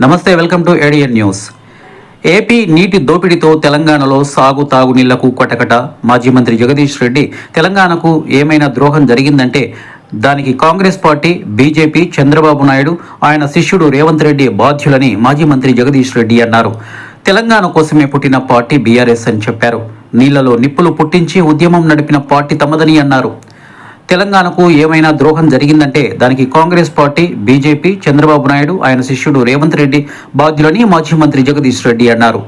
నమస్తే, welcome to ఏడియన్ news. AP నీటి దోపిడీతో తెలంగాణలో సాగు తాగునీళ్లకు కటకట. మాజీ మంత్రి జగదీష్ రెడ్డి తెలంగాణకు ఏమైనా ద్రోహం జరిగిందంటే దానికి కాంగ్రెస్ పార్టీ, బీజేపీ, చంద్రబాబు నాయుడు, ఆయన శిష్యుడు రేవంత్ రెడ్డి బాధ్యులని మాజీ మంత్రి జగదీష్ రెడ్డి అన్నారు. తెలంగాణ కోసమే పుట్టిన పార్టీ బీఆర్ఎస్ అని చెప్పారు. నీళ్లలో నిప్పులు పుట్టించి ఉద్యమం నడిపిన పార్టీ తమదని అన్నారు. తెలంగాణకు ఏమైనా ద్రోహం జరిగిందంటే దానికి కాంగ్రెస్ పార్టీ, బీజేపీ, చంద్రబాబు నాయుడు, ఆయన శిష్యుడు రేవంత్ రెడ్డి బాధ్యులని మాజీ మంత్రి జగదీష్ రెడ్డి అన్నారు.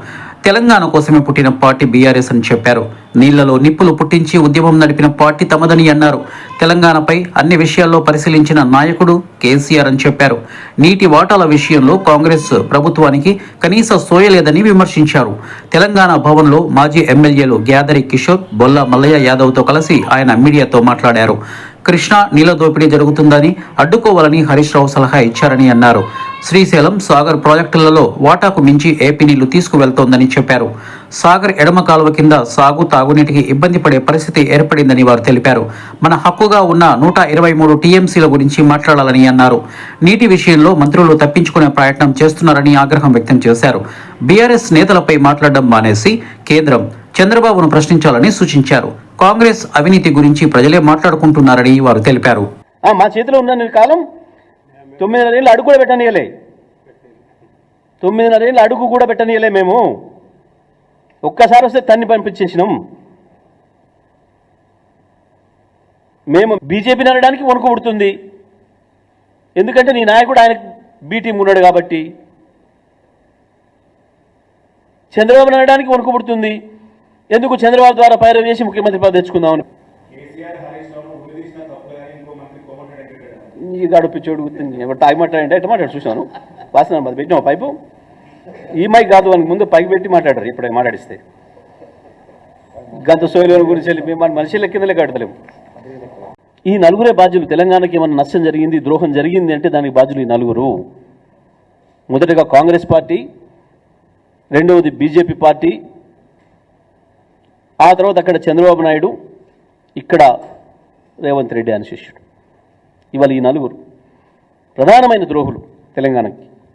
తెలంగాణ కోసమే పుట్టిన పార్టీ బీఆర్ఎస్ అని చెప్పారు. నీళ్లలో నిప్పులు పుట్టించి ఉద్యమం నడిపిన పార్టీ తమదని అన్నారు. తెలంగాణపై అన్ని విషయాల్లో పరిశీలించిన నాయకుడు కేసీఆర్ అని చెప్పారు. నీటి వాటాల విషయంలో కాంగ్రెస్ ప్రభుత్వానికి కనీస సోయలేదని విమర్శించారు. తెలంగాణ భవన్లో మాజీ ఎమ్మెల్యేలు గ్యాదరి కిషోర్, బొల్ల మల్లయ్య యాదవ్తో కలిసి ఆయన మీడియాతో మాట్లాడారు. కృష్ణా నీళ్ల దోపిడీ జరుగుతుందని అడ్డుకోవాలని హరీష్ రావు సలహా ఇచ్చారని అన్నారు. శ్రీశైలం, సాగర్ ప్రాజెక్టులలో వాటాకు మించి ఏపీ నీళ్లు తీసుకువెళ్తోందని చెప్పారు. సాగర్ ఎడమ కాలువ కింద సాగు తాగునీటికి ఇబ్బంది పడే పరిస్థితి ఏర్పడిందని వారు తెలిపారు. మన హక్కుగా ఉన్న 123 టీఎంసీల గురించి మాట్లాడాలని అన్నారు. నీటి విషయంలో మంత్రులు తప్పించుకునే ప్రయత్నం చేస్తున్నారని ఆగ్రహం వ్యక్తం చేశారు. బీఆర్ఎస్ నేతలపై మాట్లాడడం మానేసి కేంద్రం, చంద్రబాబును ప్రశ్నించాలని సూచించారు. కాంగ్రెస్ అవినీతి గురించి ప్రజలే మాట్లాడుకుంటున్నారని వారు తెలిపారు. మా చేతిలో ఉన్న కాలం 9.5 ఏళ్ళు అడుగు కూడా పెట్టనీయలే, 9.5 ఏళ్ళు అడుగు కూడా పెట్టనీయలే. మేము ఒక్కసారి వస్తే తన్ని పంపించేసినాం. మేము బీజేపీని అనడానికి వణుకు పుడుతుంది. ఎందుకంటే నీ నాయకుడు ఆయన బీ టీం ఉన్నాడు కాబట్టి. చంద్రబాబు అనడానికి వణుకు పుడుతుంది. ఎందుకు చంద్రబాబు ద్వారా పైరవి చేసి ముఖ్యమంత్రి పదవి తెచ్చుకుందామని. ఈ గడుపిచ్చోడు మాట్లాడంటే ఎట్లా మాట్లాడు చూసాను. వాసన పెట్టినావు పైపు, ఈ మైక్ కాదు అని ముందు పైకి పెట్టి మాట్లాడారు. ఇప్పుడే మాట్లాడిస్తే గంత సోయల గురించి వెళ్ళి మేము మనిషి లెక్కిందలే కడతలేము. ఈ నలుగురే బాధ్యులు. తెలంగాణకి ఏమన్నా నష్టం జరిగింది, ద్రోహం జరిగింది అంటే దానికి బాధ్యులు ఈ నలుగురు. మొదటగా కాంగ్రెస్ పార్టీ, రెండవది బీజేపీ పార్టీ, ఆ తర్వాత అక్కడ చంద్రబాబు నాయుడు, ఇక్కడ రేవంత్ రెడ్డి అని శిష్యుడు. ఇవాళ ఈ నలుగురు ప్రధానమైన ద్రోహులు తెలంగాణకి.